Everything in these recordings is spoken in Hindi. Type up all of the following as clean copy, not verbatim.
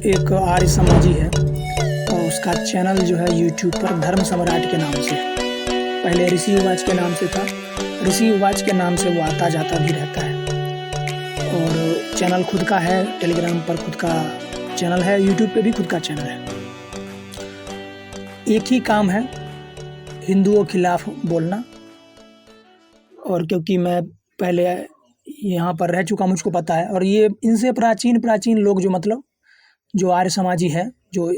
एक आर्य समाजी है और उसका चैनल जो है यूट्यूब पर धर्म सम्राट के नाम से, पहले ऋषि उवाच के नाम से था। ऋषि उवाच के नाम से वो आता जाता भी रहता है और चैनल खुद का है, टेलीग्राम पर खुद का चैनल है, यूट्यूब पे भी खुद का चैनल है। एक ही काम है, हिंदुओं के खिलाफ बोलना। और क्योंकि मैं पहले यहाँ पर रह चुका, मुझको पता है। और ये इनसे प्राचीन लोग जो आर्य समाजी है, जो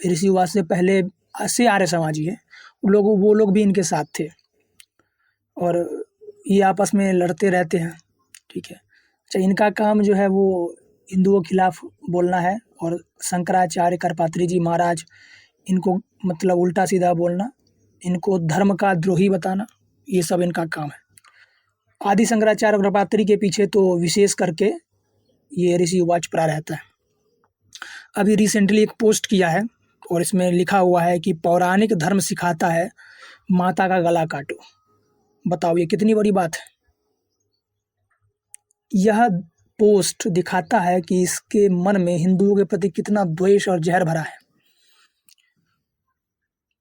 ऋषि उवाच से पहले से आर्य समाजी है, वो लोग भी इनके साथ थे और ये आपस में लड़ते रहते हैं। ठीक है। अच्छा, इनका काम जो है वो हिंदुओं के खिलाफ बोलना है और शंकराचार्य करपात्री जी महाराज, इनको उल्टा सीधा बोलना, इनको धर्म का द्रोही बताना, ये सब इनका काम है। आदि शंकराचार्य करपात्री के पीछे तो विशेष करके ये ऋषि उवाच पड़ा रहता है। अभी रिसेंटली एक पोस्ट किया है और इसमें लिखा हुआ है कि पौराणिक धर्म सिखाता है माता का गला काटो। बताओ ये कितनी बड़ी बात है। यह पोस्ट दिखाता है कि इसके मन में हिंदुओं के प्रति कितना द्वेष और जहर भरा है।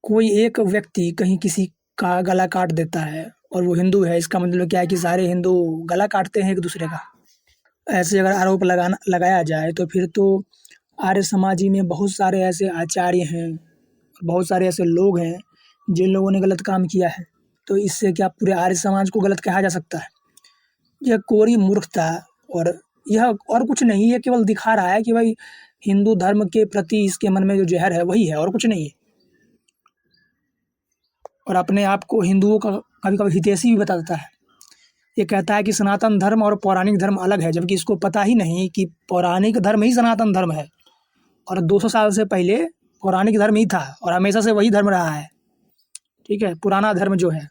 कोई एक व्यक्ति कहीं किसी का गला काट देता है और वो हिंदू है, इसका मतलब क्या है कि सारे हिंदू गला काटते हैं एक दूसरे का। ऐसे अगर आरोप लगाया जाए तो फिर तो आर्य समाजी में बहुत सारे ऐसे आचार्य हैं, बहुत सारे ऐसे लोग हैं जिन लोगों ने गलत काम किया है। तो इससे क्या पूरे आर्य समाज को गलत कहा जा सकता है? यह कोरी मूर्खता और यह और कुछ नहीं, ये केवल दिखा रहा है कि भाई हिंदू धर्म के प्रति इसके मन में जो जहर है वही है और कुछ नहीं है। और अपने आप को हिंदुओं का कभी-कभी हितैषी भी बता देता है। ये कहता है कि सनातन धर्म और पौराणिक धर्म अलग है, जबकि इसको पता ही नहीं कि पौराणिक धर्म ही सनातन धर्म है और 200 साल से पहले पौराणिक धर्म ही था और हमेशा से वही धर्म रहा है। ठीक है। पुराना धर्म जो है,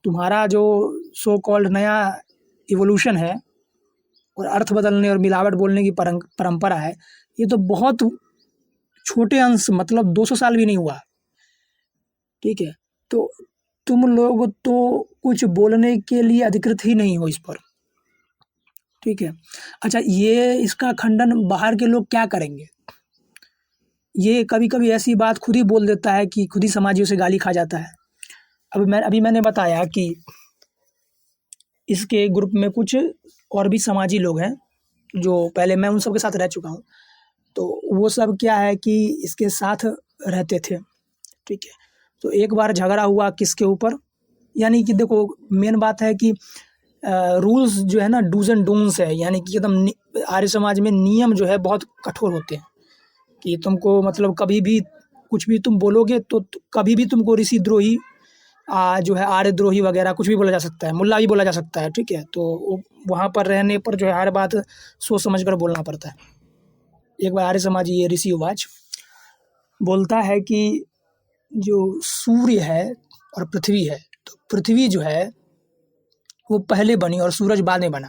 तुम्हारा जो सो कॉल्ड नया इवोल्यूशन है और अर्थ बदलने और मिलावट बोलने की परंपरा है, ये तो बहुत छोटे अंश 200 साल भी नहीं हुआ। ठीक है। तो तुम लोग तो कुछ बोलने के लिए अधिकृत ही नहीं हो इस पर। ठीक है। अच्छा, ये इसका खंडन बाहर के लोग क्या करेंगे? ये कभी-कभी ऐसी बात खुद ही बोल देता है कि खुद ही समाजियों से गाली खा जाता है। अभी मैंने बताया कि इसके ग्रुप में कुछ और भी समाजी लोग हैं, जो पहले मैं उन सब के साथ रह चुका हूँ। तो वो सब क्या है कि इसके साथ रहते थे। ठीक है। तो एक बार झगड़ा हुआ किसके ऊपर, यानी कि देखो मेन बात है कि रूल्स जो है ना, डूज एंड डोंट्स है, यानी कि एकदम आर्य समाज में नियम जो है बहुत कठोर होते हैं कि तुमको कभी भी कुछ भी तुम बोलोगे तो कभी भी तुमको ऋषि द्रोही जो है आर्य द्रोही वगैरह कुछ भी बोला जा सकता है, मुल्ला भी बोला जा सकता है। ठीक है। तो वहाँ पर रहने पर जो है हर बात सोच समझ कर बोलना पड़ता है। एक बार आर्य समाजी ये ऋषि उवाच बोलता है कि जो सूर्य है और पृथ्वी है, तो पृथ्वी जो है वो पहले बनी और सूरज बाद में बना।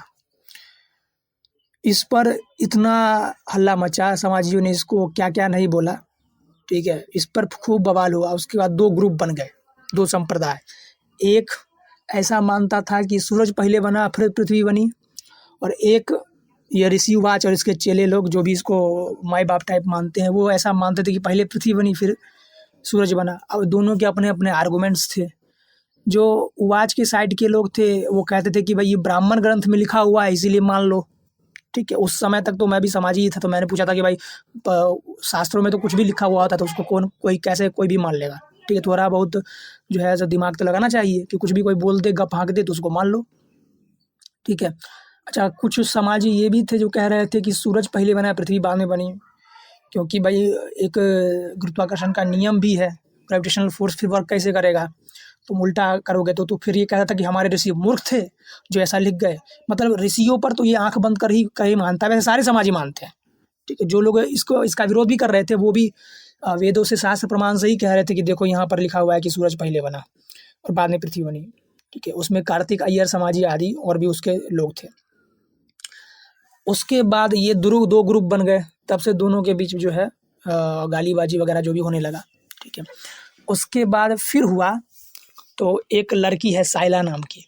इस पर इतना हल्ला मचा, समाजियों ने इसको क्या क्या नहीं बोला। ठीक है। इस पर खूब बवाल हुआ। उसके बाद 2 ग्रुप बन गए, 2 संप्रदाय। एक ऐसा मानता था कि सूरज पहले बना फिर पृथ्वी बनी, और एक ये ऋषि उवाच और इसके चेले लोग जो भी इसको माई बाप टाइप मानते हैं, वो ऐसा मानते थे कि पहले पृथ्वी बनी फिर सूरज बना। अब दोनों के अपने अपने आर्गूमेंट्स थे। जो उवाच के साइड के लोग थे वो कहते थे कि भाई ये ब्राह्मण ग्रंथ में लिखा हुआ है इसीलिए मान लो। ठीक है। उस समय तक तो मैं भी समाजी ही था, तो मैंने पूछा था कि भाई शास्त्रों में तो कुछ भी लिखा हुआ होता है तो उसको कोई भी मान लेगा। ठीक है। थोड़ा बहुत जो है दिमाग तो लगाना चाहिए कि कुछ भी कोई बोल दे, गप हाँक दे तो उसको मान लो। ठीक है। अच्छा, कुछ समाजी ये भी थे जो कह रहे थे कि सूरज पहले बना पृथ्वी बाद में बनी, क्योंकि भाई एक गुरुत्वाकर्षण का नियम भी है, ग्रेविटेशनल फोर्स फिर वर्क कैसे करेगा, तुम उल्टा करोगे तो फिर ये कह रहा था कि हमारे ऋषि मूर्ख थे जो ऐसा लिख गए। ऋषियों पर तो ये आंख बंद कर ही कहीं मानता है, वैसे सारे समाजी मानते हैं। ठीक है। जो लोग इसका विरोध भी कर रहे थे वो भी वेदों से, शास्त्र प्रमाण से ही कह रहे थे कि देखो यहाँ पर लिखा हुआ है कि सूरज पहले बना और बाद में पृथ्वी बनी। ठीक है। उसमें कार्तिक अय्यर समाजी आदि और भी उसके लोग थे। उसके बाद ये 2 ग्रुप बन गए, तब से दोनों के बीच जो है गालीबाजी वगैरह जो भी होने लगा। ठीक है। उसके बाद फिर हुआ तो एक लड़की है साइला नाम की,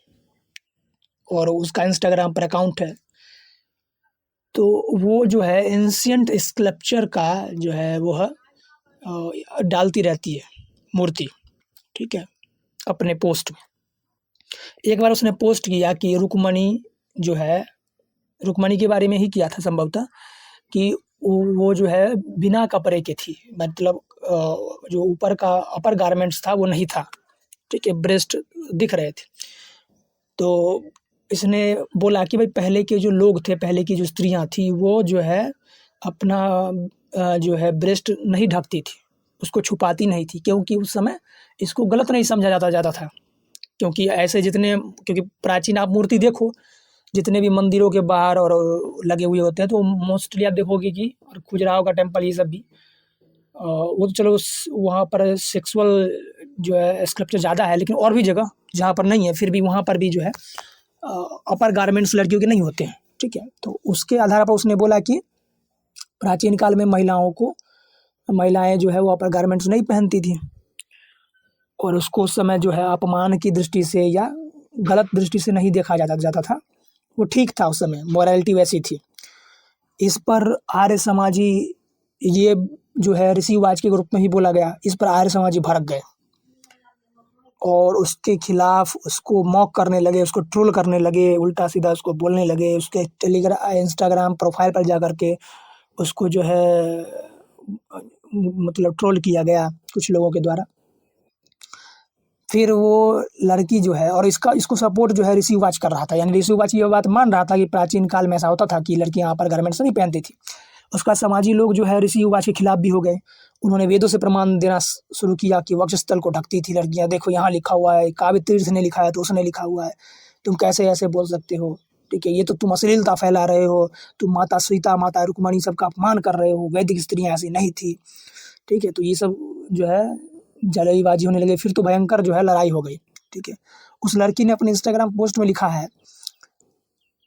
और उसका इंस्टाग्राम पर अकाउंट है। तो वो जो है एंशिएंट स्कल्पचर का जो है वह डालती रहती है मूर्ति, ठीक है, अपने पोस्ट में। एक बार उसने पोस्ट किया कि रुक्मणी जो है, रुक्मणी के बारे में ही किया था संभवतः, कि वो जो है बिना कपड़े के थी, मतलब जो ऊपर का अपर गारमेंट्स था वो नहीं था, ठीक है, ब्रेस्ट दिख रहे थे। तो इसने बोला कि भाई पहले के जो लोग थे, पहले की जो स्त्रियां थी, वो जो है अपना जो है ब्रेस्ट नहीं ढकती थी, उसको छुपाती नहीं थी, क्योंकि उस समय इसको गलत नहीं समझा जाता था। क्योंकि ऐसे जितने, क्योंकि प्राचीन आप मूर्ति देखो, जितने भी मंदिरों के बाहर और लगे हुए होते हैं, तो मोस्टली आप देखोगे कि, और खजुराहो का टेम्पल ये सब भी, वो तो चलो वहाँ पर सेक्सुअल जो है स्कल्पचर ज़्यादा है, लेकिन और भी जगह जहाँ पर नहीं है, फिर भी वहाँ पर भी जो है अपर गारमेंट्स लड़कियों के नहीं होते हैं, ठीक है। तो उसके आधार पर उसने बोला कि प्राचीन काल में महिलाएं जो है वो अपर गारमेंट्स नहीं पहनती थी, और उसको उस समय जो है अपमान की दृष्टि से या गलत दृष्टि से नहीं देखा जाता था, वो ठीक था, उस समय मोरालिटी वैसी थी। इस पर आर्य समाजी, ये जो है ऋषिवाच के ग्रुप में ही बोला गया, इस पर आर्य समाजी भड़क गए और उसके खिलाफ उसको मॉक करने लगे, उसको ट्रोल करने लगे, उल्टा सीधा उसको बोलने लगे, उसके इंस्टाग्राम प्रोफाइल पर जा कर के उसको जो है मतलब ट्रोल किया गया कुछ लोगों के द्वारा। फिर वो लड़की जो है, और इसको सपोर्ट जो है ऋषिवाच कर रहा था, यानी ऋषिवाच ये बात मान रहा था कि प्राचीन काल में ऐसा होता था कि लड़कियां अपर गारमेंट्स नहीं पहनती थी। उसका समाजी लोग जो है ऋषिवाच के खिलाफ भी हो गए। उन्होंने वेदों से प्रमाण देना शुरू किया कि वक्षस्थल को ढकती थी लड़कियां, देखो यहाँ लिखा हुआ है, काव्य तीर्थ ने लिखा है तो उसने लिखा हुआ है, तुम कैसे ऐसे बोल सकते हो, ठीक है, ये तो तुम अश्लीलता फैला रहे हो, तुम माता सीता, माता रुक्मणी सबका अपमान कर रहे हो, वैदिक स्त्रियाँ ऐसी नहीं थी, ठीक है। तो ये सब जो है जलईबाजी होने लगे, फिर तो भयंकर जो है लड़ाई हो गई, ठीक है। उस लड़की ने अपने इंस्टाग्राम पोस्ट में लिखा है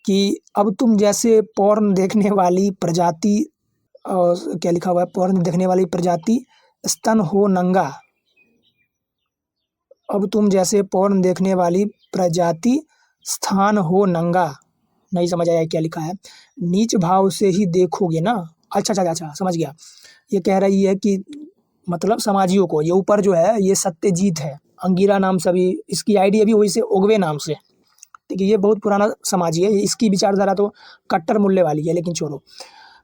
कि अब तुम जैसे पॉर्न देखने वाली प्रजाति, क्या लिखा हुआ है, पॉर्न देखने वाली प्रजाति स्तन हो नंगा, अब तुम जैसे पॉर्न देखने वाली प्रजाति स्थान हो नंगा, नहीं समझ आया क्या लिखा है, नीच भाव से ही देखोगे ना। अच्छा समझ गया। ये कह रही है कि मतलब समाजियों को, ये ऊपर जो है ये सत्यजीत है, अंगिरा नाम से, अभी इसकी आईडी अभी वही से ओगवे नाम से, ठीक है, ये बहुत पुराना समाजी है, इसकी विचारधारा तो कट्टर मूल्य वाली है, लेकिन छोड़ो।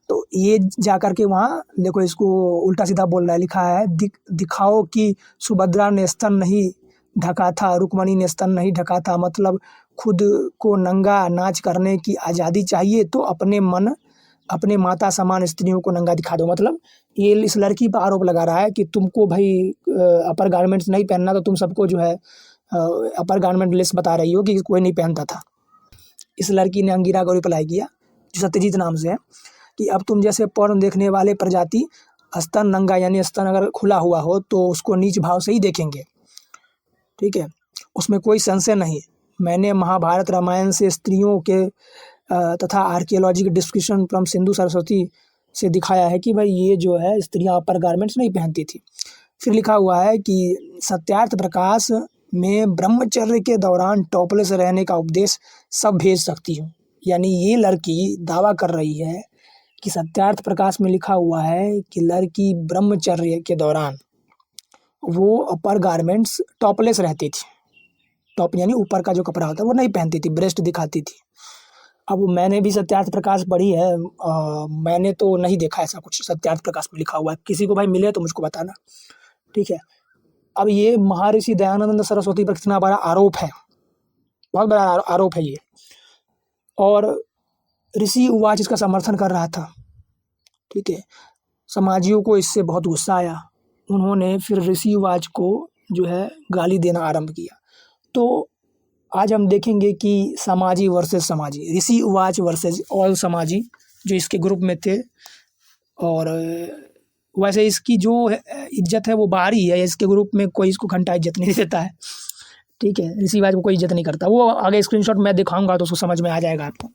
तो ये जा कर के वहाँ देखो इसको उल्टा सीधा बोल रहा है, लिखा है दिखाओ कि सुभद्रा ने स्तन नहीं ढका था, रुक्मणी ने स्तन नहीं ढका था, मतलब खुद को नंगा नाच करने की आज़ादी चाहिए तो अपने माता समान स्त्रियों को नंगा दिखा दो। मतलब ये इस लड़की पर आरोप लगा रहा है कि तुमको भाई अपर गारमेंट्स नहीं पहनना, तो तुम सबको जो है अपर गारमेंट लेस बता रही हो कि कोई नहीं पहनता था। इस लड़की ने अंगिरा को रिप्लाई किया, जो सत्यजीत नाम से है, कि अब तुम जैसे पॉर्न देखने वाले प्रजाति स्तन नंगा, यानी स्तन अगर खुला हुआ हो तो उसको नीच भाव से ही देखेंगे, ठीक है, उसमें कोई संशय नहीं। मैंने महाभारत रामायण से स्त्रियों के तथा archaeological description from Sindhu Saraswati से दिखाया है कि भाई ये जो है स्त्रियां अपर गारमेंट्स नहीं पहनती थी। फिर लिखा हुआ है कि सत्यार्थ प्रकाश में ब्रह्मचर्य के दौरान टॉपलेस रहने का उपदेश सब भेज सकती हूँ। यानी ये लड़की दावा कर रही है कि सत्यार्थ प्रकाश में लिखा हुआ है कि लड़की ब्रह्मचर्य के दौरान वो अपर गारमेंट्स टॉपलेस रहती थी, टॉप यानी ऊपर का जो कपड़ा होता है वो नहीं पहनती थी, ब्रेस्ट दिखाती थी। अब मैंने भी सत्यार्थ प्रकाश पढ़ी है, मैंने तो नहीं देखा ऐसा कुछ सत्यार्थ प्रकाश में लिखा हुआ है, किसी को भाई मिले तो मुझको बताना, ठीक है। अब ये महर्षि दयानंद सरस्वती पर कितना बड़ा आरोप है, बहुत बड़ा आरोप है ये, और ऋषि उवाच इसका समर्थन कर रहा था, ठीक है। समाजियों को इससे बहुत गुस्सा आया, उन्होंने फिर ऋषि उवाच को जो है गाली देना आरंभ किया। तो आज हम देखेंगे कि समाजी वर्सेस समाजी, ऋषि उवाच वर्सेस ऑल समाजी जो इसके ग्रुप में थे। और वैसे इसकी जो इज्जत है वो बाहरी है, इसके ग्रुप में कोई इसको घंटा इज्जत नहीं देता है, ठीक है, ऋषि उवाच को कोई इज्जत नहीं करता। वो आगे स्क्रीनशॉट मैं दिखाऊंगा तो उसको समझ में आ जाएगा आपको,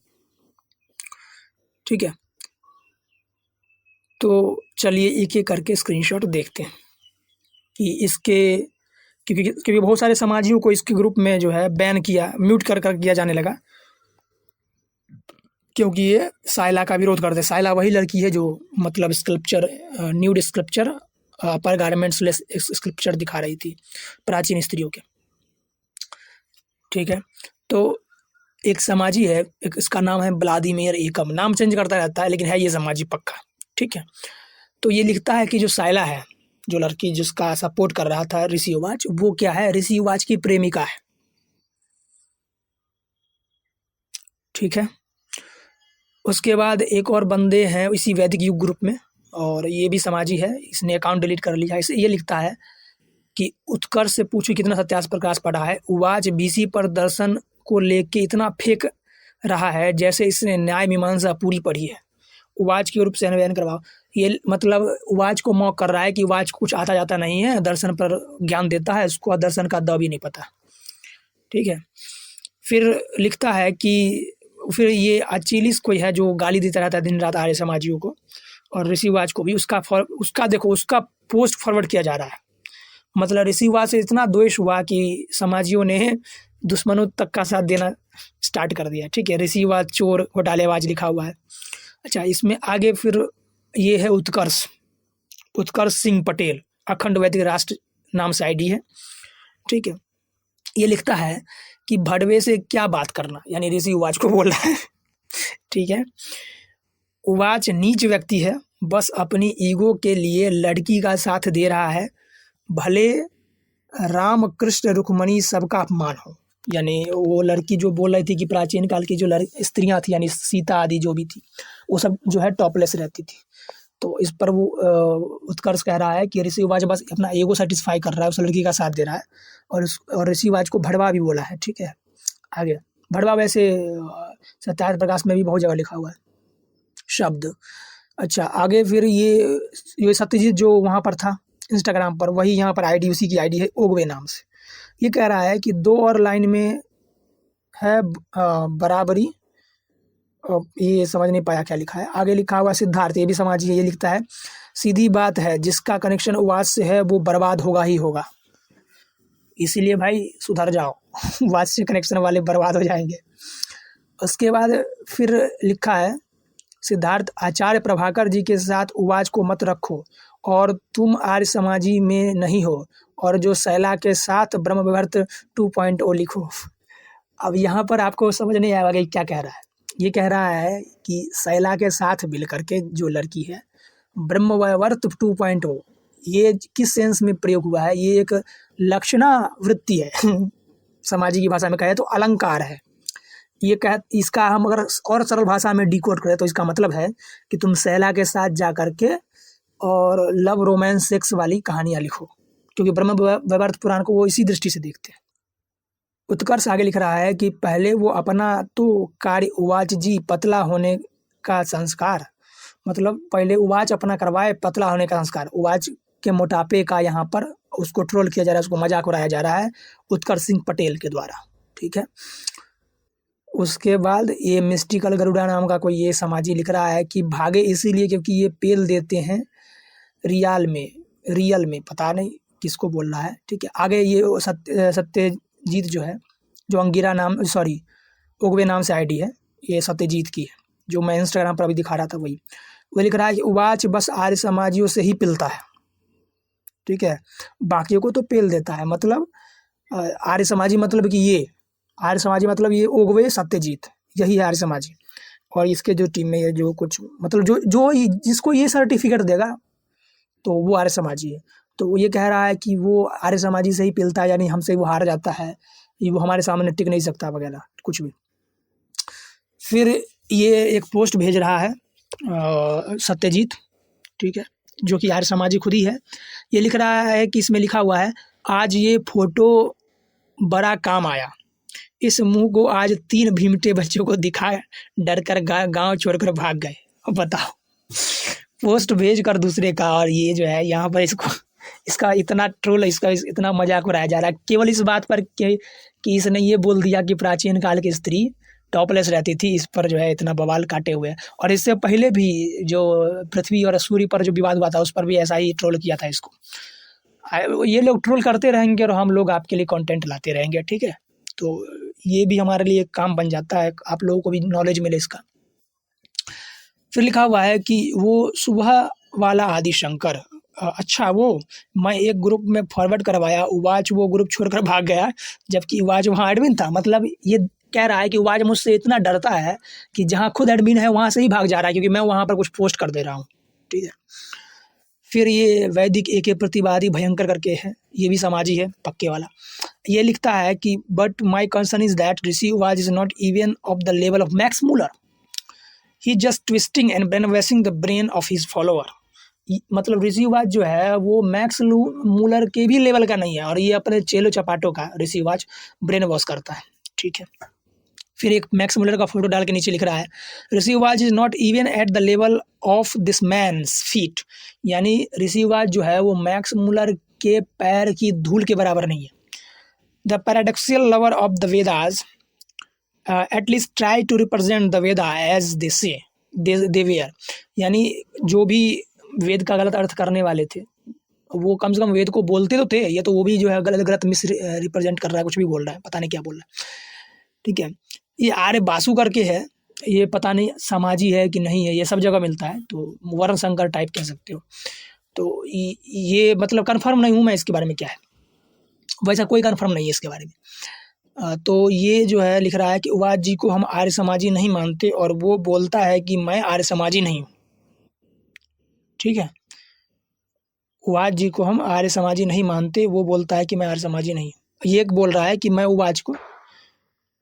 ठीक है। तो चलिए एक एक करके स्क्रीनशॉट देखते हैं कि इसके, क्योंकि बहुत सारे समाजियों को इसके ग्रुप में जो है बैन किया, म्यूट कर किया जाने लगा। क्योंकि ये साइला का विरोध करते हैं। साइला वही लड़की है जो मतलब स्कल्पचर, न्यूड स्कल्पचर, अपर गारमेंट्स लेस स्कल्पचर दिखा रही थी प्राचीन स्त्रियों के। ठीक है, तो एक समाजी है, एक इसका नाम है व्लादिमीर एकम, नाम चेंज करता रहता है लेकिन है ये समाजी पक्का। ठीक है, तो ये लिखता है कि जो साइला है, जो लड़की जिसका सपोर्ट कर रहा था ऋषि युवाच, वो क्या है, ऋषि युवाच की प्रेमिका है। ठीक है, उसके बाद एक और बंदे हैं इसी वैदिक युग ग्रुप में, और ये भी समाजी है, इसने अकाउंट डिलीट कर लिया। इसे ये लिखता है कि उत्कर्ष से पूछो कितना सत्यास प्रकाश पड़ा है, उवाच बीसी पर दर्शन को लेके इतना फेंक रहा है जैसे इसने न्याय मीमांसा पूरी पढ़ी है। उवाच के रूप से अन्वयन करवाओ, ये मतलब उवाच को मॉक कर रहा है कि उवाच कुछ आता जाता नहीं है, दर्शन पर ज्ञान देता है, उसको दर्शन का द भी नहीं पता। ठीक है, फिर लिखता है कि फिर ये अचिलिस कोई है जो गाली देता रहता है दिन रात आर्य समाजियों को और ऋषिवाच को भी, उसका देखो उसका पोस्ट फॉरवर्ड किया जा रहा है। मतलब ऋषिवाच से इतना द्वेष हुआ कि समाजियों ने दुश्मनों तक का साथ देना स्टार्ट कर दिया। ठीक है, ऋषिवाच चोर घोटालेबाज लिखा हुआ है। अच्छा, इसमें आगे फिर ये है उत्कर्ष, उत्कर्ष सिंह पटेल, अखंड वैदिक राष्ट्र नाम से आईडी है। ठीक है, ये लिखता है कि भड़वे से क्या बात करना, यानी ऋषि उवाच को बोल रहा है। ठीक है, उवाच नीच व्यक्ति है, बस अपनी ईगो के लिए लड़की का साथ दे रहा है, भले राम कृष्ण रुक्मणी सबका अपमान हो। यानी वो लड़की जो बोल रही थी कि प्राचीन काल की जो स्त्रियां थी यानी सीता आदि जो भी थी वो सब जो है टॉपलेस रहती थी। तो इस पर वो उत्कर्ष कह रहा है कि ऋषि उवाच बस अपना ईगो सेटिस्फाई कर रहा है, उस लड़की का साथ दे रहा है, और ऋषि उवाच को भड़वा भी बोला है। ठीक है, आगे भड़वा वैसे सत्याग्रह प्रकाश में भी बहुत जगह लिखा हुआ है शब्द। अच्छा, आगे फिर ये सत्यजीत जो वहाँ पर था इंस्टाग्राम पर, वही यहाँ पर आईडी उसी की आईडी है ओगवे नाम से। ये कह रहा है कि 2 और लाइन में है बराबरी, ये समझ नहीं पाया क्या लिखा है। आगे लिखा हुआ सिद्धार्थ, ये भी समाजी है। ये लिखता है सीधी बात है, जिसका कनेक्शन उवाच से है वो बर्बाद होगा ही होगा, इसीलिए भाई सुधर जाओ। उवाच से कनेक्शन वाले बर्बाद हो जाएंगे। उसके बाद फिर लिखा है सिद्धार्थ, आचार्य प्रभाकर जी के साथ उवाच को मत रखो, और तुम आर्य समाजी में नहीं हो, और जो शैला के साथ ब्रह्मविवर्त 2.0 लिखो। अब यहाँ पर आपको समझ नहीं आएगा कि क्या कह रहा है। ये कह रहा है कि शैला के साथ मिल करके जो लड़की है ब्रह्मविवर्त 2.0, ये किस सेंस में प्रयोग हुआ है, ये एक लक्षणा वृत्ति है। समाजी की भाषा में कहे तो अलंकार है। ये इसका हम अगर और सरल भाषा में डिकोड करें तो इसका मतलब है कि तुम शैला के साथ जा करके और लव रोमांस सेक्स वाली कहानियाँ लिखो, क्योंकि ब्रह्मविवर्त पुराण को वो इसी दृष्टि से देखते हैं। उत्कर्ष आगे लिख रहा है कि पहले वो अपना तो कार्य उवाच जी पतला होने का संस्कार, मतलब पहले उवाच अपना करवाए पतला होने का संस्कार, उवाच के मोटापे का यहाँ पर उसको ट्रोल किया जा रहा है, उसको मजाक उड़ाया जा रहा है उत्कर्ष सिंह पटेल के द्वारा। ठीक है, उसके बाद ये मिस्टिकल गरुड़ा नाम का कोई ये समाजी लिख रहा है कि भागे इसीलिए क्योंकि ये पेल देते हैं रियल में पता नहीं किसको बोल रहा है। ठीक है, आगे ये सत्यजीत जो है, जो अंगिरा नाम सॉरी ओगवे नाम से आईडी है, ये सत्यजीत की है, जो मैं इंस्टाग्राम पर अभी दिखा रहा था वही। वो लिख रहा है कि उवाच बस आर्य समाजियों से ही पिलता है। ठीक है, बाकियों को तो पेल देता है, मतलब आर्य समाजी मतलब कि ये आर्य समाजी मतलब ये ओगवे सत्यजीत, यही है आर्य समाजी। और इसके जो टीम में ये जो कुछ मतलब जो जिसको ये सर्टिफिकेट देगा तो वो आर्य समाजी है। तो वो ये कह रहा है कि वो आर्य समाजी से ही पिलता है, यानी हमसे वो हार जाता है, ये वो हमारे सामने टिक नहीं सकता वगैरह कुछ भी। फिर ये एक पोस्ट भेज रहा है सत्यजीत, ठीक है, जो कि आर्य समाजी खुद ही है। ये लिख रहा है कि इसमें लिखा हुआ है, आज ये फोटो बड़ा काम आया, इस मुंह को आज 3 भीमटे बच्चों को दिखा डर कर गाँव छोड़कर भाग गए। अब बताओ, पोस्ट भेज कर दूसरे का, और ये जो है यहाँ पर इसका इतना ट्रोल, इसका इतना मजाक उड़ाया जा रहा है केवल इस बात पर कि इसने ये बोल दिया कि प्राचीन काल की स्त्री टॉपलेस रहती थी। इस पर जो है इतना बवाल काटे हुए हैं। और इससे पहले भी जो पृथ्वी और सूर्य पर जो विवाद हुआ था उस पर भी ऐसा ही ट्रोल किया था इसको। ये लोग ट्रोल करते रहेंगे और हम लोग आपके लिए कंटेंट लाते रहेंगे। ठीक है, तो ये भी हमारे लिए काम बन जाता है, आप लोगों को भी नॉलेज मिले इसका। फिर लिखा हुआ है कि वो सुबह वाला आदि शंकर, अच्छा वो मैं एक ग्रुप में फॉरवर्ड करवाया, उवाच वो ग्रुप छोड़कर भाग गया, जबकि उवाच वहाँ एडमिन था। मतलब ये कह रहा है कि उवाच मुझसे इतना डरता है कि जहाँ खुद एडमिन है वहाँ से ही भाग जा रहा है, क्योंकि मैं वहाँ पर कुछ पोस्ट कर दे रहा हूँ। ठीक है। फिर ये वैदिक AK प्रतिवादी भयंकर करके है, ये भी समाजी है पक्के वाला। ये लिखता है कि but my concern is that Rishi Uvach is not even of the level of Max Muller, he just twisting and brain washing the brain of his follower. मतलब ऋषि उवाच जो है वो मैक्स मूलर के भी लेवल का नहीं है, और ये अपने चेलो चपाटों का ऋषि उवाच ब्रेन वॉश करता है। ठीक है। फिर एक मैक्स मूलर का फोटो डाल के नीचे लिख रहा है, Rishi Uvach is not even at the level of this man's feet, यानी ऋषि उवाच जो है वो मैक्स मूलर के पैर की धूल के बराबर नहीं है। The paradoxical lover of the Vedas at least try to represent the Veda as they say they where, यानी जो भी वेद का गलत अर्थ करने वाले थे वो कम से कम वेद को बोलते तो थे, ये तो वो भी जो है गलत गलत मिस रिप्रेजेंट कर रहा है, कुछ भी बोल रहा है, पता नहीं क्या बोल रहा है। ठीक है। ये आर्य बासु करके है, ये पता नहीं समाजी है कि नहीं है, ये सब जगह मिलता है, तो वर्ण शंकर टाइप कह सकते हो। तो ये मतलब कन्फर्म नहीं हूँ मैं इसके बारे में क्या है, वैसा कोई कन्फर्म नहीं है इसके बारे में। तो ये जो है लिख रहा है कि उवाच जी को हम आर्य समाजी नहीं मानते, और वो बोलता है कि मैं आर्य समाजी नहीं हूँ। ठीक है। उवाच जी को हम आर्य समाजी नहीं मानते, वो बोलता है कि मैं आर्य समाजी नहीं हूँ। ये बोल रहा है कि मैं उवाच को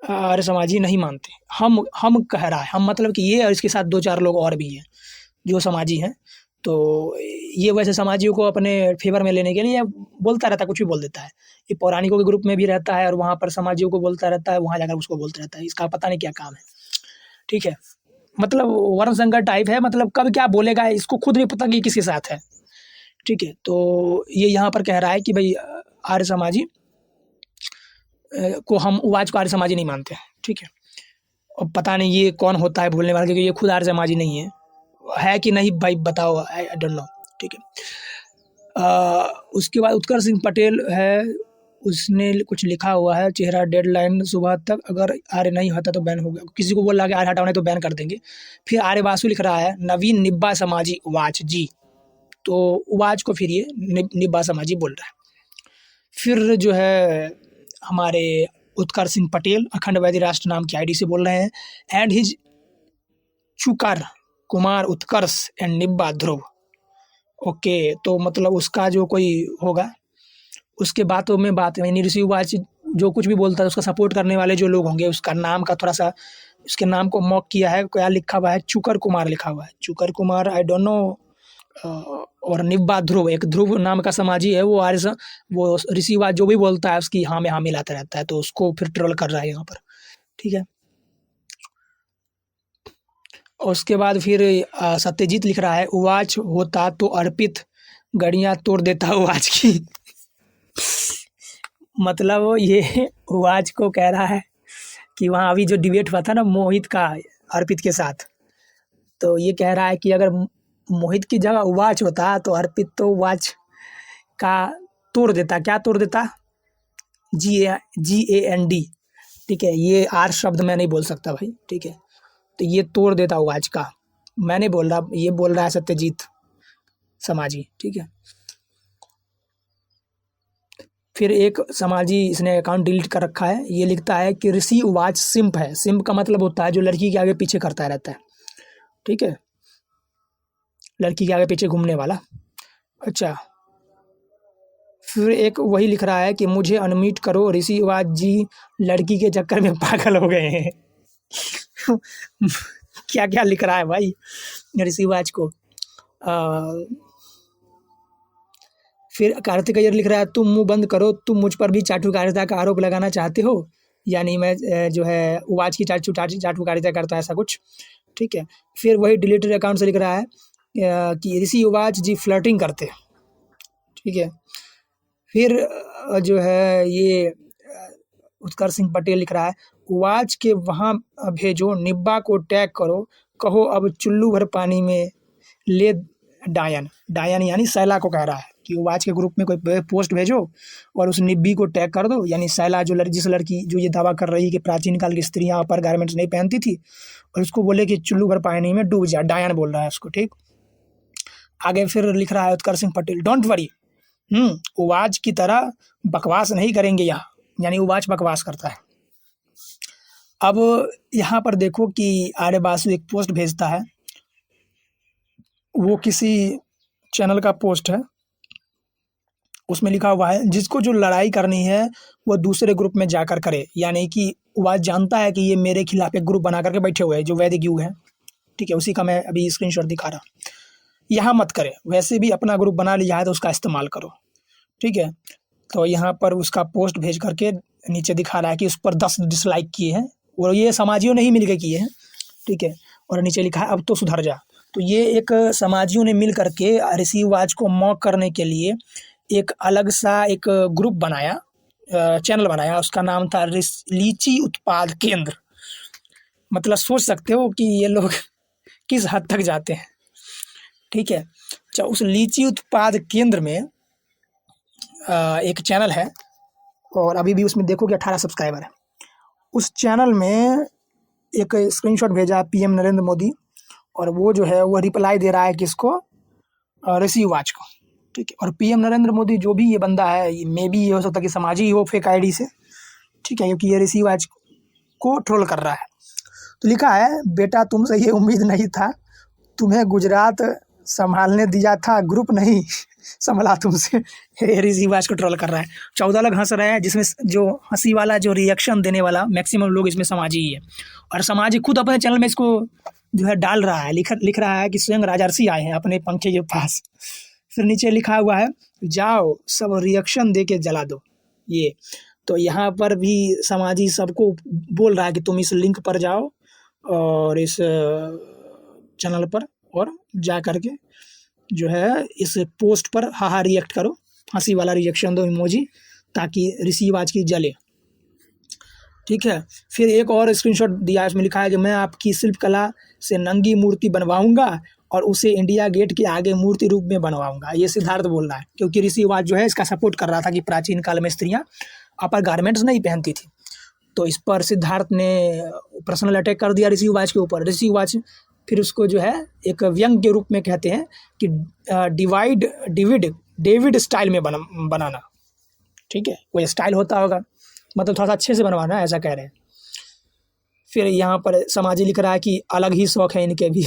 आर्य समाजी नहीं मानते। हम कह रहा है, हम मतलब कि ये और इसके साथ 2-4 लोग और भी हैं जो समाजी हैं। तो ये वैसे समाजियों को अपने फेवर में लेने के लिए बोलता रहता है, कुछ भी बोल देता है। ये पौराणिकों के ग्रुप में भी रहता है और वहाँ पर समाजियों को बोलता रहता है, वहाँ जाकर उसको बोलता रहता है, इसका पता नहीं क्या काम है। ठीक है। मतलब वर्ण संकर टाइप है, मतलब कब क्या बोलेगा इसको खुद नहीं पता कि किसके साथ है। ठीक है। तो ये यहाँ पर कह रहा है कि भाई आर्य समाजी को हम उवाच को आर्य समाजी नहीं मानते। ठीक है। और पता नहीं ये कौन होता है बोलने वाला, क्योंकि ये खुद आर्य समाजी नहीं है कि नहीं भाई बताओ, आई डोंट नो। ठीक है। उसके बाद उत्कर्ष सिंह पटेल है, उसने कुछ लिखा हुआ है, चेहरा डेडलाइन सुबह तक, अगर आर्य नहीं होता तो बैन हो गया, किसी को बोल रहा है कि आर्य हटाओ नहीं तो बैन कर देंगे। फिर आर्य वासु लिख रहा है नवीन निब्बा समाजी उवाच जी, तो उवाच को फिर ये निब्बा समाजी बोल रहा है। फिर जो है हमारे उत्कर्ष सिंह पटेल अखंडवादी राष्ट्र नाम की ID से बोल रहे हैं, एंड हिज चुकर कुमार उत्कर्ष एंड निब्बा ध्रुव। ओके, तो मतलब उसका जो कोई होगा उसके बातों में बात, यानी ऋषि उवाच जो कुछ भी बोलता है उसका सपोर्ट करने वाले जो लोग होंगे, उसका नाम का थोड़ा सा उसके नाम को मॉक किया है। क्या लिखा हुआ है? चुकर कुमार लिखा हुआ है, चुकर कुमार, आई डोंट नो। और निब्बा ध्रुव, एक ध्रुव नाम का समाजी है, वो आर्य वो ऋषि उवाच जो भी बोलता है उसकी हाँ में हाँ मिलाता रहता है, तो उसको फिर ट्रोल कर रहा है यहाँ पर। ठीक है। और उसके बाद फिर सत्यजीत लिख रहा है उवाच होता तो अर्पित गड़ियाँ तोड़ देता उवाच की। मतलब ये उवाच को कह रहा है कि वहाँ अभी जो डिबेट हुआ था ना मोहित का अर्पित के साथ, तो ये कह रहा है कि अगर मोहित की जगह उवाच होता तो अर्पित तो उवाच का तोड़ देता। क्या तोड़ देता? GAND। ठीक है। ये आर शब्द मैं नहीं बोल सकता भाई। ठीक है। तो ये तोड़ देता उवाच का, मैं नहीं बोल रहा, ये बोल रहा है सत्यजीत समाजी। ठीक है। फिर एक समाजी इसने अकाउंट डिलीट कर रखा है, ये लिखता है कि ऋषि उवाच सिंप है। सिंप का मतलब होता है जो लड़की के आगे पीछे करता रहता है। ठीक है। लड़की के आगे पीछे घूमने वाला। अच्छा, फिर एक वही लिख रहा है कि मुझे अनम्यूट करो, ऋषि उवाच जी लड़की के चक्कर में पागल हो गए हैं। क्या क्या लिख रहा है भाई ऋषि उवाच को। फिर कार्तिक अय्यर लिख रहा है तुम मुंह बंद करो, तुम मुझ पर भी चाटुकारिता का आरोप लगाना चाहते हो, यानी मैं जो है उवाच की चाटुकारिता करता है, ऐसा कुछ। ठीक है। फिर वही डिलीटेड अकाउंट से लिख रहा है कि ऋषि उवाच जी फ्लर्टिंग करते। ठीक है। फिर जो है ये उत्कर्ष सिंह पटेल लिख रहा है उवाच के वहाँ भेजो, निब्बा को टैग करो, कहो अब चुल्लू भर पानी में ले डायन। डायन यानी सैला को कह रहा है। कि वाच के ग्रुप में कोई पोस्ट भेजो और उस निब्बी को टैग कर दो, यानी शैला जो जिस लड़की जो ये दावा कर रही है कि प्राचीन काल की स्त्रियाँ अपर गारमेंट्स नहीं पहनती थी, और उसको बोले कि चुल्लू भर पानी में डूब जा, डायन बोल रहा है उसको, ठीक। आगे फिर लिख रहा है उत्कर्ष सिंह पटेल, डोंट वरी, उवाच की तरह बकवास नहीं करेंगे यहाँ, यानी उवाच बकवास करता है। अब यहाँ पर देखो कि आर्य बासु एक पोस्ट भेजता है, वो किसी चैनल का पोस्ट है, उसमें लिखा हुआ है जिसको जो लड़ाई करनी है वो दूसरे ग्रुप में जाकर करे, यानी कि उवाच जानता है कि ये मेरे खिलाफ एक ग्रुप बना करके बैठे हुए हैं जो वैदिक युग है, ठीक है, उसी का मैं अभी स्क्रीनशॉट दिखा रहा। यहाँ मत करे, वैसे भी अपना ग्रुप बना लिया है तो उसका इस्तेमाल करो, ठीक है। तो यहाँ पर उसका पोस्ट भेज करके नीचे दिखा रहा है कि उस पर 10 डिसलाइक किए हैं, और ये समाजियों ने ही मिल के किए हैं, ठीक है। और नीचे लिखा है अब तो सुधर जा। तो ये एक समाजियों ने मिल करके ऋषि वाच को मॉक करने के लिए एक अलग सा एक ग्रुप बनाया, चैनल बनाया, उसका नाम था लीची उत्पाद केंद्र। मतलब सोच सकते हो कि ये लोग किस हद तक जाते हैं, ठीक है। अच्छा, उस लीची उत्पाद केंद्र में एक चैनल है और अभी भी उसमें देखो कि 18 सब्सक्राइबर है। उस चैनल में एक स्क्रीनशॉट भेजा पीएम नरेंद्र मोदी, और वो जो है वो रिप्लाई दे रहा है किसको, ऋषि वाच को, ठीक है। और पीएम नरेंद्र मोदी जो भी ये बंदा है, मे बी ये हो सकता है कि समाजी ही हो फेक आईडी से, ठीक है, क्योंकि ये ऋषि वाच को ट्रोल कर रहा है। तो लिखा है बेटा तुमसे ये उम्मीद नहीं था, तुम्हें गुजरात संभालने दिया था, ग्रुप नहीं संभला तुमसे। ऋषि वाच को ट्रोल कर रहा है, 14 लोग हंस रहे हैं, जिसमें जो हंसी वाला जो रिएक्शन देने वाला मैक्सिमम लोग इसमें समाजी ही है, और समाजी खुद अपने चैनल में इसको जो है डाल रहा है, लिख रहा है कि स्वयं राजर्षि आए हैं अपने पंखे के पास। फिर नीचे लिखा हुआ है जाओ सब रिएक्शन दे के जला दो ये। तो यहाँ पर भी समाजी सबको बोल रहा है कि तुम इस लिंक पर जाओ और इस चैनल पर और जा करके जो है इस पोस्ट पर हाहा रिएक्ट करो, हंसी वाला रिएक्शन दो इमोजी, ताकि ऋषि वाच की जले, ठीक है। फिर एक और स्क्रीनशॉट दिया है, इसमें लिखा है कि मैं आपकी शिल्पकला से नंगी मूर्ति बनवाऊंगा और उसे इंडिया गेट के आगे मूर्ति रूप में बनवाऊंगा। ये सिद्धार्थ बोल रहा है, क्योंकि ऋषि वाच जो है इसका सपोर्ट कर रहा था कि प्राचीन काल में स्त्रियां अपर गारमेंट्स नहीं पहनती थी। तो इस पर सिद्धार्थ ने पर्सनल अटैक कर दिया ऋषि वाच के ऊपर। ऋषि वाच फिर उसको जो है एक व्यंग के रूप में कहते हैं कि डेविड स्टाइल में बनाना, ठीक है, कोई स्टाइल होता होगा, मतलब थोड़ा सा अच्छे से बनवाना, ऐसा कह रहे हैं। फिर यहाँ पर समाजी लिख रहा है कि अलग ही शौक है इनके भी,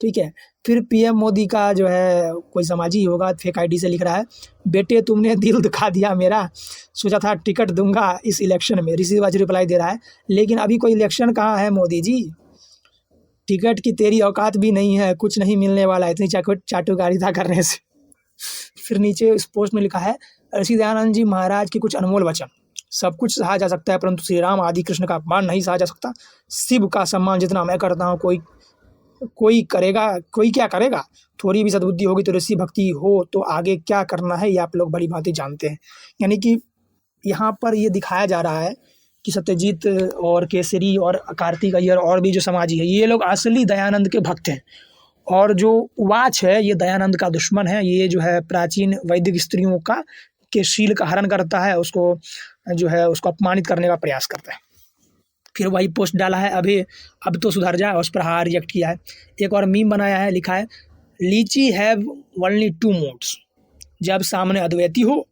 ठीक है। फिर पीएम मोदी का जो है कोई समाजी होगा, फेक आईडी से लिख रहा है बेटे तुमने दिल दुखा दिया मेरा, सोचा था टिकट दूंगा इस इलेक्शन में। ऋषि वाच रिप्लाई दे रहा है लेकिन अभी कोई इलेक्शन कहाँ है मोदी जी, टिकट की तेरी औकात भी नहीं है, कुछ नहीं मिलने वाला इतनी चाटुकारिता करने से। फिर नीचे इस पोस्ट में लिखा है ऋषि दयानंद जी महाराज के कुछ अनमोल वचन, सब कुछ सहा जा सकता है परंतु श्री राम आदि कृष्ण का अपमान नहीं सहा जा सकता। शिव का सम्मान जितना मैं करता हूँ कोई क्या करेगा, थोड़ी भी सद्बुद्धि होगी तो ऋषि भक्ति हो तो आगे क्या करना है ये आप लोग बड़ी भांति जानते हैं। यानी कि यहाँ पर ये दिखाया जा रहा है कि सत्यजीत और केसरी और कार्तिक अय्यर और भी जो समाजी है ये लोग असली दयानंद के भक्त हैं, और जो वाच है ये दयानंद का दुश्मन है। ये जो है प्राचीन वैदिक स्त्रियों के शील का हरण करता है, उसको जो है उसको अपमानित करने का प्रयास करता है। फिर वही पोस्ट डाला है अब तो सुधर जा, उस पर हार रिएक्ट किया है। एक और मीम बनाया है, लिखा है लीची हैव ओनली 2 मोड्स, जब सामने अद्वैती हो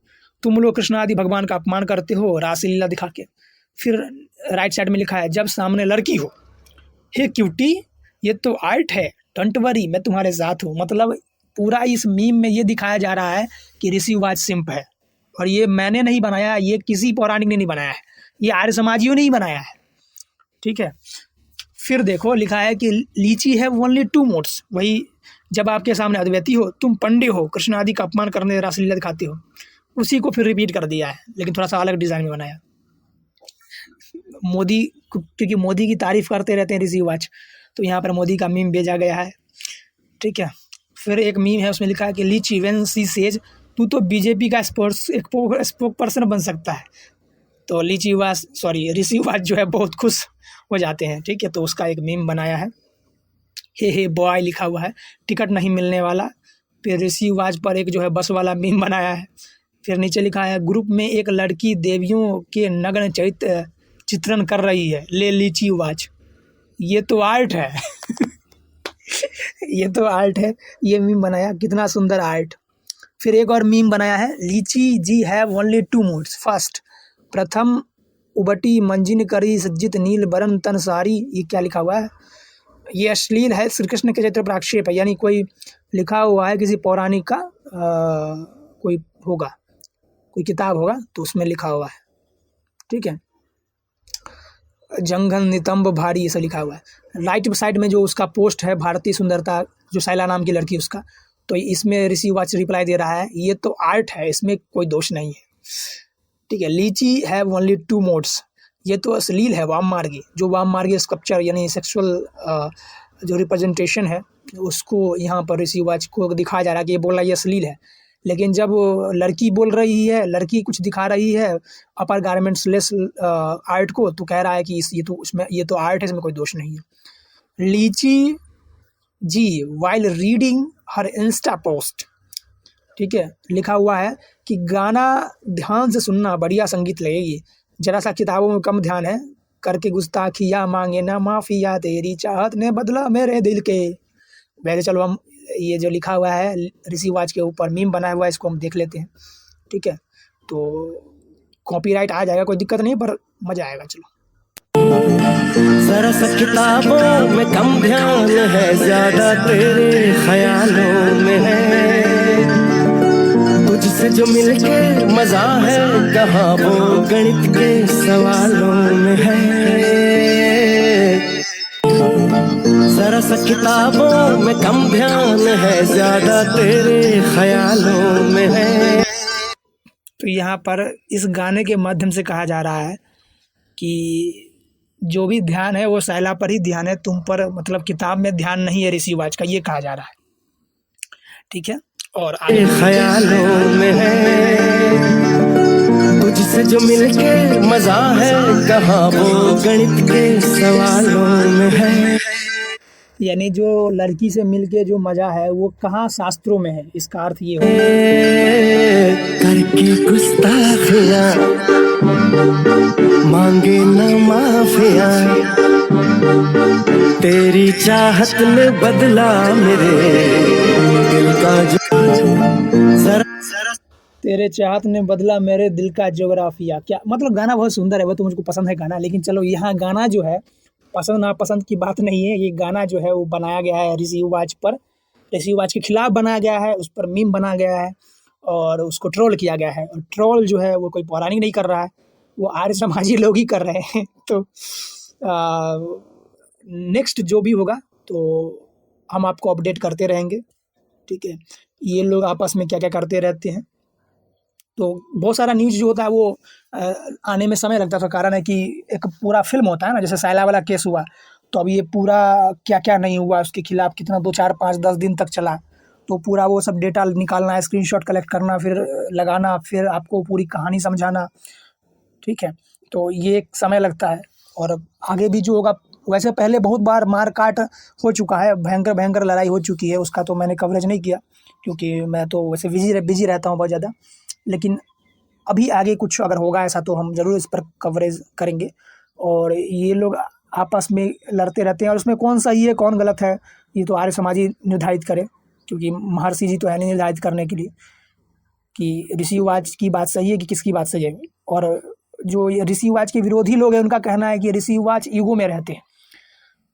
तुम लोग कृष्ण आदि भगवान का अपमान करते हो रासलीला दिखा के। फिर राइट साइड में लिखा है जब सामने लड़की हो, हे क्यूटी ये तो आर्ट है, डोंट वरी मैं तुम्हारे साथ हूँ। मतलब पूरा इस मीम में ये दिखाया जा रहा है कि ऋषि वाच सिंप है, और ये मैंने नहीं बनाया, ये किसी पौराणिक ने नहीं बनाया है, ये आर्य समाजियों ने ही बनाया है, ठीक है। फिर देखो लिखा है कि लीची है ओनली 2 मोड्स, वही जब आपके सामने अद्वैती हो, तुम पंडे हो, कृष्ण आदि का अपमान करने रासलीला दिखाते हो, उसी को फिर रिपीट कर दिया है लेकिन थोड़ा सा अलग डिज़ाइन में बनाया। मोदी, क्योंकि मोदी की तारीफ करते रहते हैं ऋषि वाच, तो यहाँ पर मोदी का मीम भेजा गया है, ठीक है। फिर एक मीम है उसमें लिखा है कि लीची व्हेन शी सेज तू तो बीजेपी का स्पोक पर्सन बन सकता है। तो ऋषि वाच जो है बहुत खुश हो जाते हैं, ठीक है। तो उसका एक मीम बनाया है, हे बॉय लिखा हुआ है, टिकट नहीं मिलने वाला, फिर ऋषि वाच पर एक जो है बस वाला मीम बनाया है। फिर नीचे लिखा है ग्रुप में एक लड़की देवियों के नग्न चित्रण कर रही है, ले लीची वाच। ये तो आर्ट है ये तो आर्ट है। ये मीम बनाया, कितना सुंदर आर्ट। फिर एक और मीम बनाया है, लीची जी हैव ओनली 2 moods। फर्स्ट, प्रथम उबटी मंजिन करी सज्जित नील बरन तन सारी। ये क्या लिखा हुआ है? ये अश्लील है, श्री कृष्ण के चरित्र पर आक्षेप है। यानी कोई लिखा हुआ है किसी पौराणिक का कोई होगा, कोई किताब होगा तो उसमें लिखा हुआ है, ठीक है। जंघन नितंब भारी ये सब लिखा हुआ है। राइट साइड में जो उसका पोस्ट है भारतीय सुंदरता, जो शैला नाम की लड़की उसका, तो इसमें ऋषि वाच रिप्लाई दे रहा है ये तो आर्ट है, इसमें कोई दोष नहीं है, ठीक है। लीची हैव ओनली 2 moods। ये तो अश्लील है, वाम मार्गी, जो वाम मार्गी स्कल्पचर यानी सेक्सुअल जो रिप्रेजेंटेशन है उसको यहाँ पर ऋषि वाच को दिखाया जा रहा है कि ये बोल रहा है ये अश्लील है। लेकिन जब लड़की बोल रही है, लड़की कुछ दिखा रही है अपर गारमेंट्स लेस आर्ट को, तो कह रहा है कि ये तो आर्ट है, इसमें कोई दोष नहीं है। लीची जी वाइल रीडिंग हर इंस्टा पोस्ट, ठीक है, लिखा हुआ है कि गाना ध्यान से सुनना, बढ़िया संगीत लगेगी, जरा सा किताबों में कम ध्यान है, करके गुस्ताखिया मांगे ना माफिया, तेरी चाहत ने बदला मेरे दिल के। वैसे चलो हम ये जो लिखा हुआ है ऋषि वाच के ऊपर मीम बना हुआ है, इसको हम देख लेते हैं, ठीक है। तो कॉपीराइट आ जाएगा, कोई दिक्कत नहीं, पर मजा आएगा। चलो। जरा सा किताबों में कम ध्यान है, ज्यादा तेरे ख्यालों में है। तुझसे जो मिलके मजा है, कहाँ वो गणित के सवालों में है। जरा सा किताबों में कम ध्यान है, ज्यादा तेरे ख्यालों में है। तो यहाँ पर इस गाने के माध्यम से कहा जा रहा है कि जो भी ध्यान है वो शैला पर ही ध्यान है, तुम पर मतलब किताब में ध्यान नहीं है ऋषि वाच का, ये कहा जा रहा है, ठीक है। और ख्यालों में है, तुझसे जो मिलके मजा है, कहाँ वो गणित के सवालों में है। यानी जो लड़की से मिलके जो मजा है वो कहाँ शास्त्रों में है, इसका अर्थ ये हो करके गुस्ताखियां मांगे न माफिया, तेरी चाहत ने बदला मेरे दिल का तेरे चाहत ने बदला मेरे दिल का जोग्राफिया। क्या मतलब, गाना बहुत सुंदर है, वो तो मुझको पसंद है गाना। लेकिन चलो यहाँ गाना जो है पसंद नापसंद की बात नहीं है, ये गाना जो है वो बनाया गया है ऋषि वाच पर, ऋषि वाच के खिलाफ बनाया गया है, उस पर मीम बना गया है और उसको ट्रोल किया गया है। और ट्रोल जो है वो कोई पौराणिक नहीं कर रहा है, वो आर्य समाजी लोग ही कर रहे हैं। तो नेक्स्ट जो भी होगा तो हम आपको अपडेट करते रहेंगे, ठीक है। ये लोग आपस में क्या क्या करते रहते हैं, तो बहुत सारा न्यूज़ जो होता है वो आने में समय लगता है। कारण है कि एक पूरा फिल्म होता है ना, जैसे शैला वाला केस हुआ, तो अब ये पूरा क्या क्या नहीं हुआ उसके खिलाफ, कितना 2 4 5 10 दिन तक चला, तो पूरा वो सब डेटा निकालना है, स्क्रीनशॉट कलेक्ट करना, फिर लगाना, फिर आपको पूरी कहानी समझाना, ठीक है। तो ये एक समय लगता है। और आगे भी जो होगा, वैसे पहले बहुत बार मार काट हो चुका है, भयंकर भयंकर लड़ाई हो चुकी है, उसका तो मैंने कवरेज नहीं किया क्योंकि मैं तो वैसे बिजी रहता हूँ बहुत ज़्यादा। लेकिन अभी आगे कुछ अगर होगा ऐसा तो हम ज़रूर इस पर कवरेज करेंगे। और ये लोग आपस में लड़ते रहते हैं, और उसमें कौन सही है कौन गलत है ये तो आर्य समाज ही निर्धारित करे, क्योंकि महर्षि जी तो है नहीं निर्धारित करने के लिए कि ऋषि वाच की बात सही है कि किसकी बात सही है। और जो ऋषि वाच के विरोधी लोग हैं उनका कहना है कि ऋषि वाच ईगो में रहते हैं,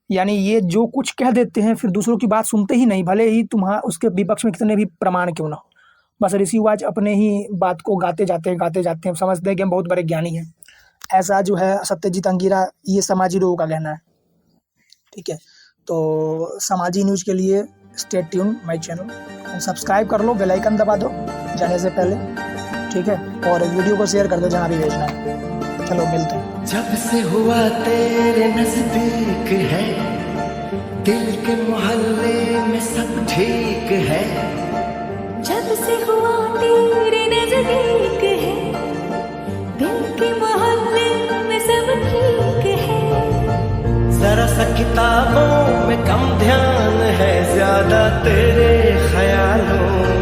यानी ये जो कुछ कह देते हैं फिर दूसरों की बात सुनते ही नहीं, भले ही तुम्हारा उसके विपक्ष में कितने भी प्रमाण क्यों ना हो, बस ऋषि वाच अपने ही बात को गाते जाते हैं, समझते हैं कि हम बहुत बड़े ज्ञानी हैं। ऐसा जो है सत्यजीत अंगिरा ये समाजी लोगों का कहना है, ठीक है। तो समाजी न्यूज़ के लिए stay tune my channel, subscribe कर लो, बेल आइकन दबा दो जाने से पहले, ठीक है। और वीडियो को शेयर कर दो जहाँ भी भेजना है। चलो मिलते हैं। जब से हुआ तेरे नजदीक है, दिल के मोहल्ले में सब ठीक है। जब से हुआ तेरे नजदीक है, दिल के मोहल्ले में सब ठीक है। जरा सा किताबों में कम ध्यान है, ज्यादा तेरे ख्यालों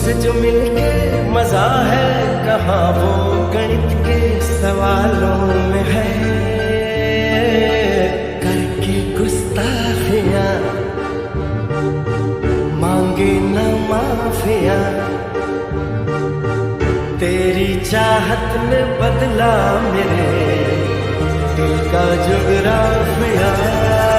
तुझसे जो मिलके मजा है कहाँ वो गणित के सवालों में है। करके गुस्ताखियां मांगे न माफिया, तेरी चाहत ने बदला मेरे दिल का जुगराफिया।